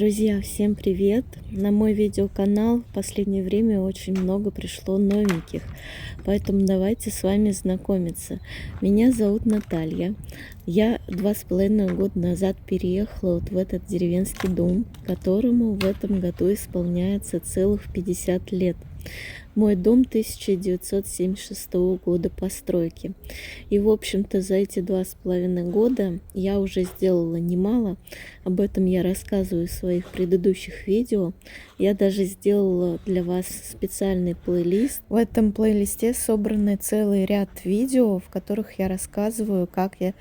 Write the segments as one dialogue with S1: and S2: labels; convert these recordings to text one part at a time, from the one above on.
S1: Друзья, всем привет! На мой видеоканал в последнее время очень много пришло новеньких, поэтому давайте с вами знакомиться. Меня зовут Наталья. Я 2,5 года назад переехала вот в этот деревенский дом, которому в этом году исполняется целых 50 лет. Мой дом 1976 года постройки. И, в общем-то, за эти 2,5 года я уже сделала немало. Об этом я рассказываю в своих предыдущих видео. Я даже сделала для вас специальный плейлист. В этом плейлисте собраны целый ряд видео, в которых я рассказываю, как я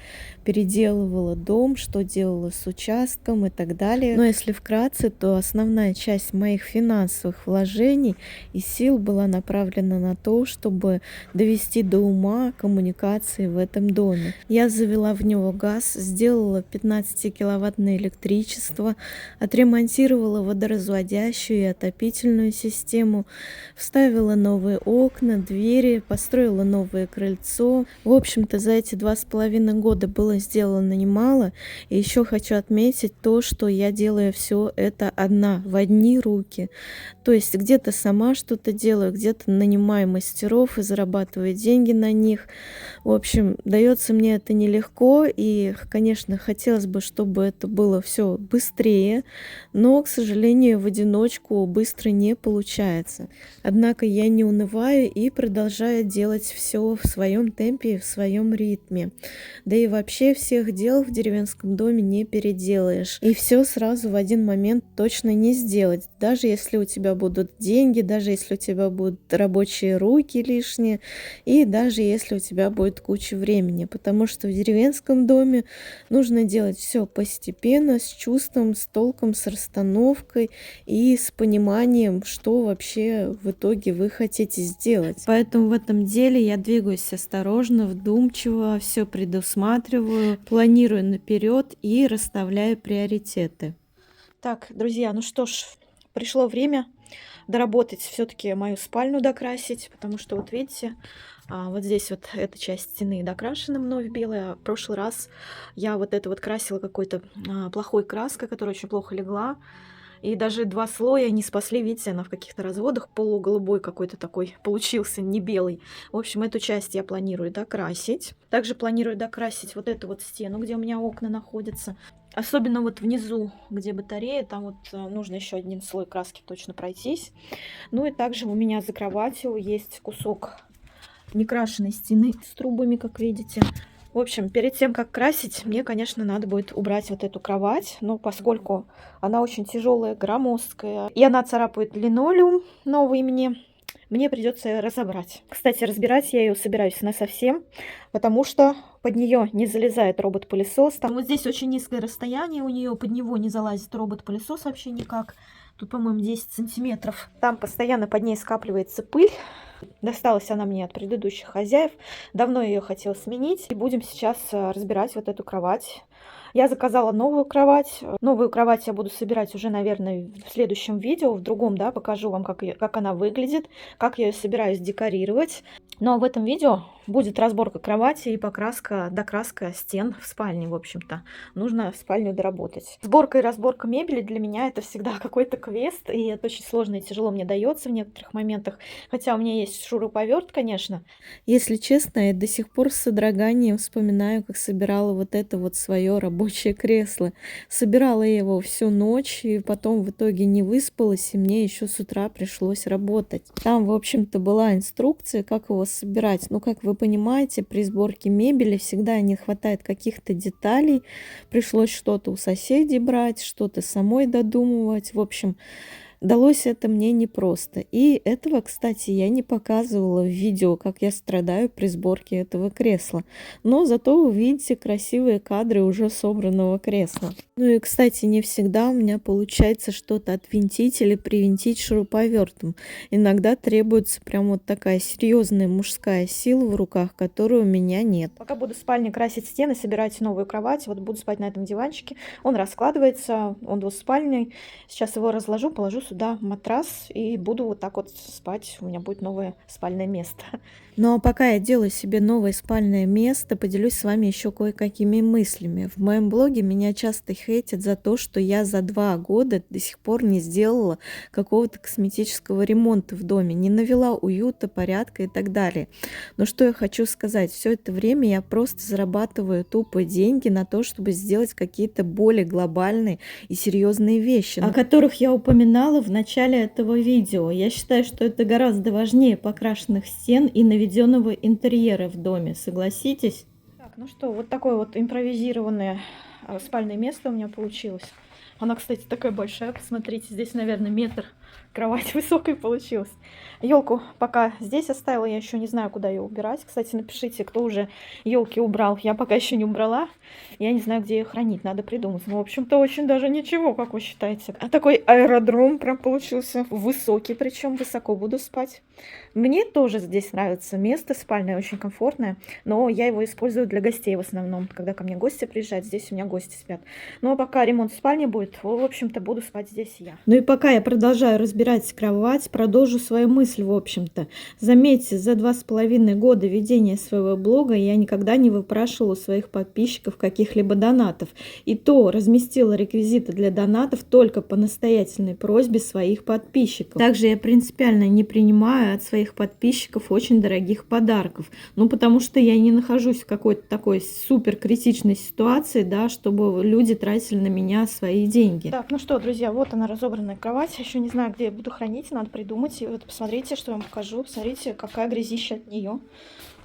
S1: переделывала дом, что делала с участком и так далее. Но если вкратце, то основная часть моих финансовых вложений и сил была направлена на то, чтобы довести до ума коммуникации в этом доме. Я завела в него газ, сделала 15-киловаттное электричество, отремонтировала водоразводящую и отопительную систему, вставила новые окна, двери, построила новое крыльцо. В общем-то, за эти 2,5 года было сделано немало. И еще хочу отметить то, что я делаю все это одна, в одни руки. То есть где-то сама что-то делаю, где-то нанимаю мастеров и зарабатываю деньги на них. В общем, дается мне это нелегко, и, конечно, хотелось бы, чтобы это было все быстрее, но, к сожалению, в одиночку быстро не получается. Однако я не унываю и продолжаю делать все в своем темпе и в своем ритме. Да и вообще всех дел в деревенском доме не переделаешь. И все сразу в один момент точно не сделать. Даже если у тебя будут деньги, даже если у тебя будут рабочие руки лишние, и даже если у тебя будет куча времени. Потому что в деревенском доме нужно делать все постепенно, с чувством, с толком, с расстановкой и с пониманием, что вообще в итоге вы хотите сделать. Поэтому в этом деле я двигаюсь осторожно, вдумчиво, все предусматриваю, планирую наперед и расставляю приоритеты. Так, друзья, ну что ж, пришло время доработать все-таки мою спальню, докрасить, потому что вот видите, вот здесь вот эта часть стены докрашена мной в белое. В прошлый раз я вот это вот красила какой-то плохой краской, которая очень плохо легла. И даже 2 слоя не спасли, видите, она в каких-то разводах, полуголубой какой-то такой получился, не белый. В общем, эту часть я планирую докрасить. Также планирую докрасить вот эту вот стену, где у меня окна находятся. Особенно вот внизу, где батарея, там вот нужно еще один слой краски точно пройтись. Ну и также у меня за кроватью есть кусок некрашенной стены с трубами, как видите. В общем, перед тем, как красить, мне, конечно, надо будет убрать вот эту кровать, но поскольку она очень тяжелая, громоздкая, и она царапает линолеум новый мне придется ее разобрать. Кстати, разбирать я ее собираюсь насовсем, потому что под нее не залезает робот-пылесос. Там вот здесь очень низкое расстояние у нее, под него не залазит робот-пылесос вообще никак. Тут, по-моему, 10 сантиметров. Там постоянно под ней скапливается пыль. Досталась она мне от предыдущих хозяев. Давно ее хотела сменить. И будем сейчас разбирать вот эту кровать. Я заказала новую кровать. Новую кровать я буду собирать уже, наверное, в следующем видео. В другом, да, покажу вам, как она выглядит, как я ее собираюсь декорировать. Ну а в этом видео будет разборка кровати и покраска, докраска стен в спальне, в общем-то. Нужно спальню доработать. Сборка и разборка мебели для меня это всегда какой-то квест, и это очень сложно и тяжело мне дается в некоторых моментах. Хотя у меня есть шуруповерт, конечно. Если честно, я до сих пор с содроганием вспоминаю, как собирала вот это вот свое рабочее кресло. Собирала я его всю ночь, и потом в итоге не выспалась, и мне еще с утра пришлось работать. Там, в общем-то, была инструкция, как его собирать. Ну, как вы понимаете, при сборке мебели всегда не хватает каких-то деталей. Пришлось что-то у соседей брать, что-то самой додумывать. В общем, далось это мне непросто. И этого, кстати, я не показывала в видео, как я страдаю при сборке этого кресла. Но зато вы видите красивые кадры уже собранного кресла. Ну и, кстати, не всегда у меня получается что-то отвинтить или привинтить шуруповертом. Иногда требуется прям вот такая серьезная мужская сила в руках, которой у меня нет. Пока буду в спальне красить стены, собирать новую кровать, вот буду спать на этом диванчике. Он раскладывается, он двуспальный. Сейчас его разложу, положу
S2: сюда матрас и буду вот так вот спать. У меня будет новое спальное место.
S1: Ну а пока я делаю себе новое спальное место, поделюсь с вами еще кое-какими мыслями. В моем блоге меня часто хейтят за то, что я за 2 года до сих пор не сделала какого-то косметического ремонта в доме, не навела уюта, порядка и так далее. Но что я хочу сказать, все это время я просто зарабатываю тупо деньги на то, чтобы сделать какие-то более глобальные и серьезные вещи, о которых я упоминала в начале этого видео. Я считаю, что это гораздо важнее покрашенных стен и наведенного интерьера в доме, согласитесь?
S2: Так, ну что, вот такое вот импровизированное спальное место у меня получилось. Она, кстати, такая большая, посмотрите, здесь, наверное, метр. Кровать высокая получилась. Елку пока здесь оставила, я еще не знаю, куда ее убирать. Кстати, напишите, кто уже елки убрал. Я пока еще не убрала. Я не знаю, где ее хранить, надо придумать. Ну, в общем-то, очень даже ничего, как вы считаете. А такой аэродром прям получился. Высокий, причем высоко буду спать. Мне тоже здесь нравится место спальное, очень комфортное. Но я его использую для гостей в основном. Когда ко мне гости приезжают, здесь у меня гости спят. Но пока ремонт спальни будет, в общем-то, буду спать здесь я.
S1: Ну и пока я продолжаю разбирать кровать, продолжу свою мысль, в общем-то. Заметьте, за 2,5 года ведения своего блога я никогда не выпрашивала у своих подписчиков каких-либо донатов. И то разместила реквизиты для донатов только по настоятельной просьбе своих подписчиков. Также я принципиально не принимаю от своих подписчиков очень дорогих подарков. Ну, потому что я не нахожусь в какой-то такой супер критичной ситуации, да, чтобы люди тратили на меня свои деньги.
S2: Так, ну что, друзья, вот она, разобранная кровать. Еще не знаю, где я буду хранить, надо придумать. И вот посмотрите, что я вам покажу. Посмотрите, какая грязища от нее.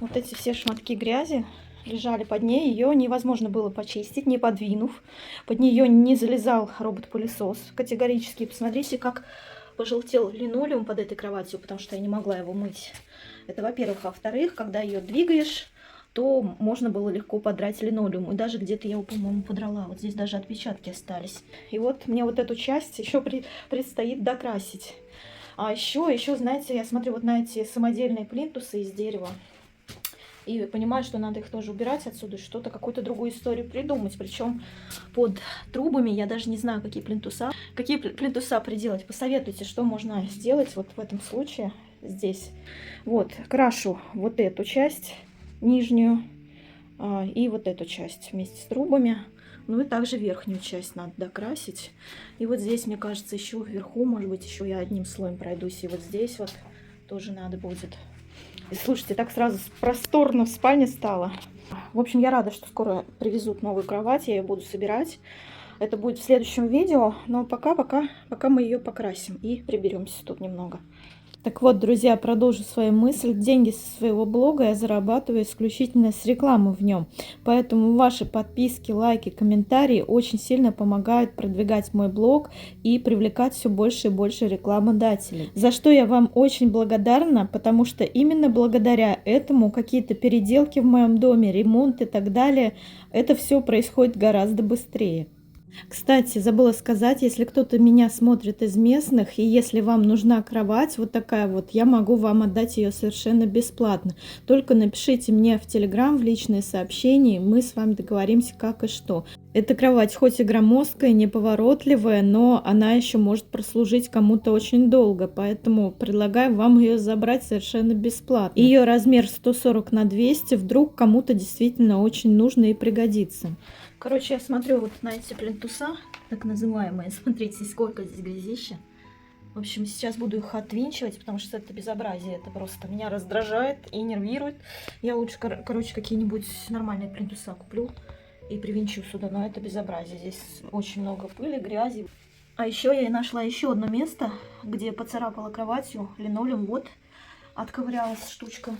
S2: Вот эти все шматки грязи лежали под ней. Ее невозможно было почистить, не подвинув. Под нее не залезал робот-пылесос категорически. Посмотрите, как пожелтел линолеум под этой кроватью, потому что я не могла его мыть. Это, во-первых. А во-вторых, когда ее двигаешь, то можно было легко подрать линолеум. И даже где-то я его, по-моему, подрала. Вот здесь даже отпечатки остались. И вот мне вот эту часть еще предстоит докрасить. А еще, знаете, я смотрю вот на эти самодельные плинтусы из дерева. И понимаю, что надо их тоже убирать отсюда, что-то, какую-то другую историю придумать. Причем под трубами я даже не знаю, какие плинтуса приделать. Посоветуйте, что можно сделать вот в этом случае здесь. Вот, крашу вот эту часть нижнюю и вот эту часть вместе с трубами. Ну и также верхнюю часть надо докрасить. И вот здесь, мне кажется, еще вверху, может быть, еще я одним слоем пройдусь. И вот здесь вот тоже надо будет. И слушайте, так сразу просторно в спальне стало. В общем, я рада, что скоро привезут новую кровать, я ее буду собирать. Это будет в следующем видео, но пока мы ее покрасим и приберемся тут немного.
S1: Так вот, друзья, продолжу свою мысль. Деньги со своего блога я зарабатываю исключительно с рекламы в нем. Поэтому ваши подписки, лайки, комментарии очень сильно помогают продвигать мой блог и привлекать все больше и больше рекламодателей. За что я вам очень благодарна, потому что именно благодаря этому какие-то переделки в моем доме, ремонт и так далее, это все происходит гораздо быстрее. Кстати, забыла сказать, если кто-то меня смотрит из местных, и если вам нужна кровать вот такая вот, я могу вам отдать ее совершенно бесплатно. Только напишите мне в Телеграм, в личные сообщения, и мы с вами договоримся, как и что. Эта кровать хоть и громоздкая, неповоротливая, но она еще может прослужить кому-то очень долго, поэтому предлагаю вам ее забрать совершенно бесплатно. Ее размер 140 на 200, вдруг кому-то действительно очень нужно и пригодится.
S2: Короче, я смотрю вот на эти плинтуса, так называемые. Смотрите, сколько здесь грязища. В общем, сейчас буду их отвинчивать, потому что это безобразие. Это просто меня раздражает и нервирует. Я лучше, короче, какие-нибудь нормальные плинтуса куплю и привинчу сюда. Но это безобразие. Здесь очень много пыли, грязи. А еще я нашла еще одно место, где поцарапала кроватью линолеум. Вот, отковырялась штучка.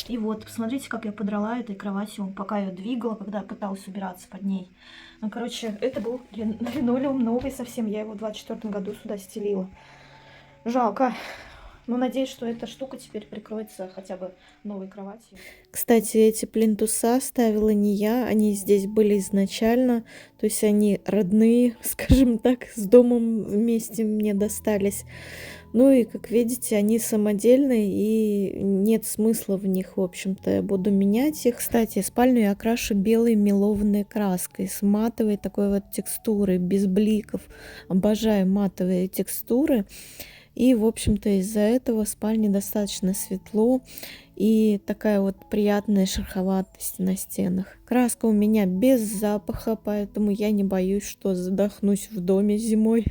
S2: И вот, посмотрите, как я подрала этой кроватью, пока ее двигала, когда пыталась убираться под ней. Ну, короче, это был линолеум новый совсем. Я его в 2024 году сюда стелила. Жалко. Но надеюсь, что эта штука теперь прикроется хотя бы новой кроватью.
S1: Кстати, эти плинтуса ставила не я, они здесь были изначально, то есть они родные, скажем так, с домом вместе мне достались. Ну и, как видите, они самодельные, и нет смысла в них, в общем-то. Я буду менять их. Кстати, спальню я окрашу белой мелованной краской с матовой такой вот текстурой, без бликов. Обожаю матовые текстуры. И, в общем-то, из-за этого в спальне достаточно светло и такая вот приятная шероховатость на стенах. Краска у меня без запаха, поэтому я не боюсь, что задохнусь в доме зимой.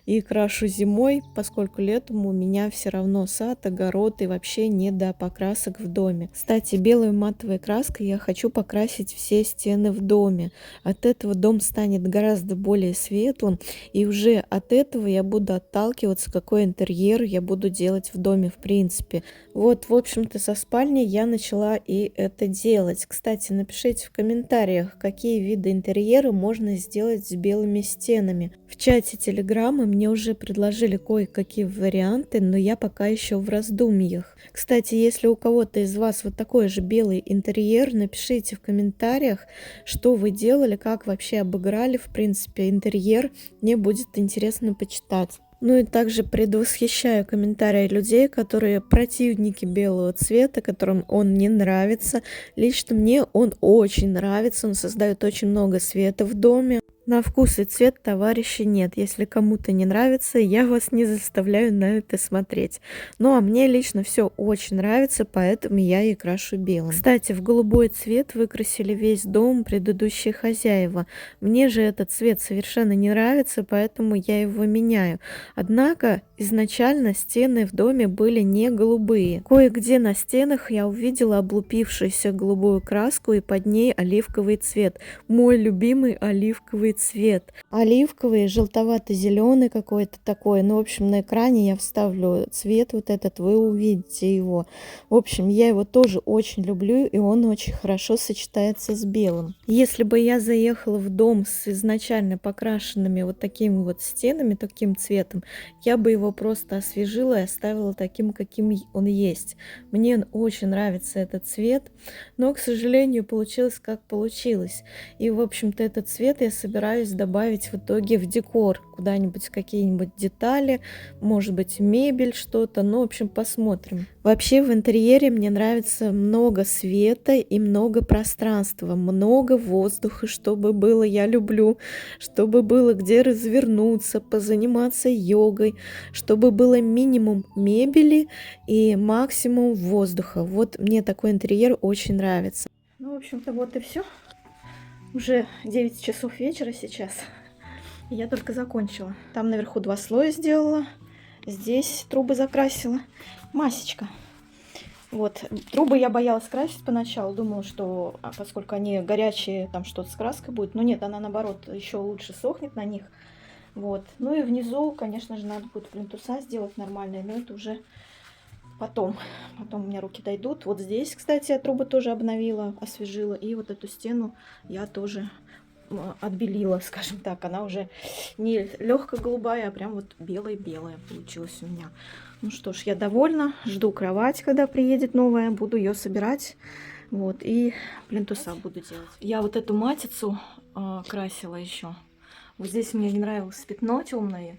S1: И крашу зимой, поскольку летом у меня все равно сад, огород и вообще не до покрасок в доме. Кстати, белой матовой краской я хочу покрасить все стены в доме. От этого дом станет гораздо более светлым, и уже от этого я буду отталкиваться, какой интерьер я буду делать в доме в принципе. Вот, в общем-то, со спальней я начала и это делать. Кстати, напишите в комментариях, какие виды интерьера можно сделать с белыми стенами. В чате Телеграма мне уже предложили кое-какие варианты, но я пока еще в раздумьях. Кстати, если у кого-то из вас вот такой же белый интерьер, напишите в комментариях, что вы делали, как вообще обыграли, в принципе, интерьер. Мне будет интересно почитать. Ну и также предвосхищаю комментарии людей, которые противники белого цвета, которым он не нравится. Лично мне он очень нравится, он создает очень много света в доме. На вкус и цвет товарищей нет. Если кому-то не нравится, я вас не заставляю на это смотреть. Ну а мне лично все очень нравится, поэтому я и крашу белым. Кстати, в голубой цвет выкрасили весь дом предыдущие хозяева. Мне же этот цвет совершенно не нравится, поэтому я его меняю. Однако изначально стены в доме были не голубые. Кое-где на стенах я увидела облупившуюся голубую краску и под ней оливковый цвет. Мой любимый оливковый цвет. Оливковый, желтовато-зеленый какой-то такой. Ну, в общем, на экране я вставлю цвет вот этот, вы увидите его. В общем, я его тоже очень люблю, и он очень хорошо сочетается с белым. Если бы я заехала в дом с изначально покрашенными вот такими вот стенами, таким цветом, я бы его просто освежила и оставила таким, каким он есть. Мне очень нравится этот цвет, но, к сожалению, получилось как получилось. И, в общем-то, этот цвет я собираюсь добавить в итоге в декор, куда-нибудь какие-нибудь детали, может быть, мебель, что-то, ну, в общем, посмотрим. Вообще в интерьере мне нравится много света и много пространства, много воздуха, чтобы было, я люблю, чтобы было где развернуться, позаниматься йогой, чтобы было минимум мебели и максимум воздуха. Вот мне такой интерьер очень нравится.
S2: Ну, в общем-то, вот и все. Уже 9 часов вечера сейчас. Я только закончила. Там наверху 2 слоя сделала. Здесь трубы закрасила. Масечка. Вот. Трубы я боялась красить поначалу. Думала, что поскольку они горячие, там что-то с краской будет. Но нет, она наоборот еще лучше сохнет на них. Вот. Ну и внизу, конечно же, надо будет плинтуса сделать нормальные. Но это уже потом у меня руки дойдут. Вот здесь, кстати, я трубы тоже обновила, освежила. И вот эту стену я тоже отбелила, скажем так. Она уже не легко голубая, а прям вот белая-белая получилась у меня. Ну что ж, я довольна. Жду кровать, когда приедет новая. Буду ее собирать. Вот. И плинтуса буду делать. Я вот эту матицу красила еще. Вот здесь мне не нравилось пятно темное.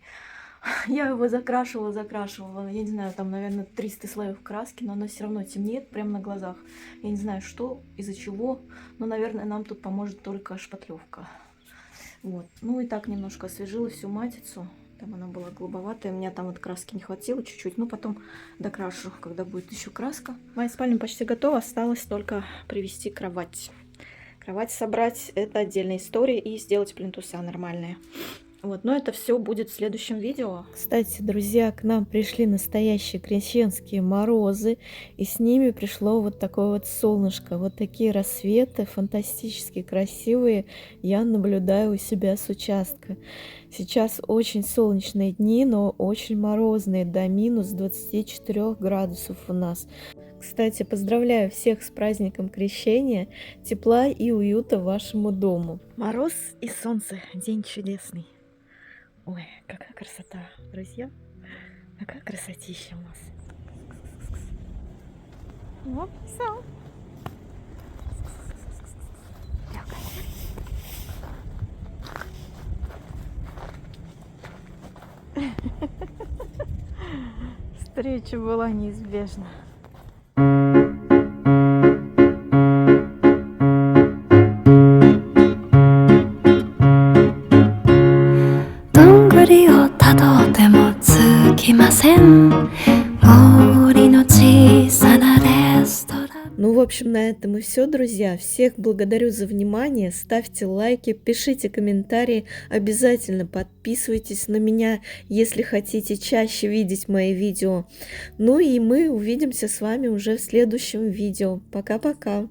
S2: Я его закрашивала. Я не знаю, там, наверное, 300 слоев краски, но оно все равно темнеет прямо на глазах. Я не знаю, что, из-за чего, но, наверное, нам тут поможет только шпатлевка. Вот. Ну и так немножко освежила всю матицу. Там она была голубоватая, у меня там вот краски не хватило чуть-чуть. Ну, потом докрашу, когда будет еще краска. Моя спальня почти готова, осталось только привести кровать. Кровать собрать — это отдельная история, и сделать плинтуса нормальные. Вот, но это все будет в следующем видео.
S1: Кстати, друзья, к нам пришли настоящие крещенские морозы, и с ними пришло вот такое вот солнышко. Вот такие рассветы фантастически красивые я наблюдаю у себя с участка. Сейчас очень солнечные дни, но очень морозные, до минус 24 градусов у нас. Кстати, поздравляю всех с праздником Крещения, тепла и уюта вашему дому.
S2: Мороз и солнце, день чудесный. Ой, какая красота, друзья. Какая красотища у нас. Вот, все. Встреча была неизбежна.
S1: Ну, в общем, на этом и все, друзья. Всех благодарю за внимание. Ставьте лайки, пишите комментарии. Обязательно подписывайтесь на меня, если хотите чаще видеть мои видео. Ну и мы увидимся с вами уже в следующем видео. Пока-пока.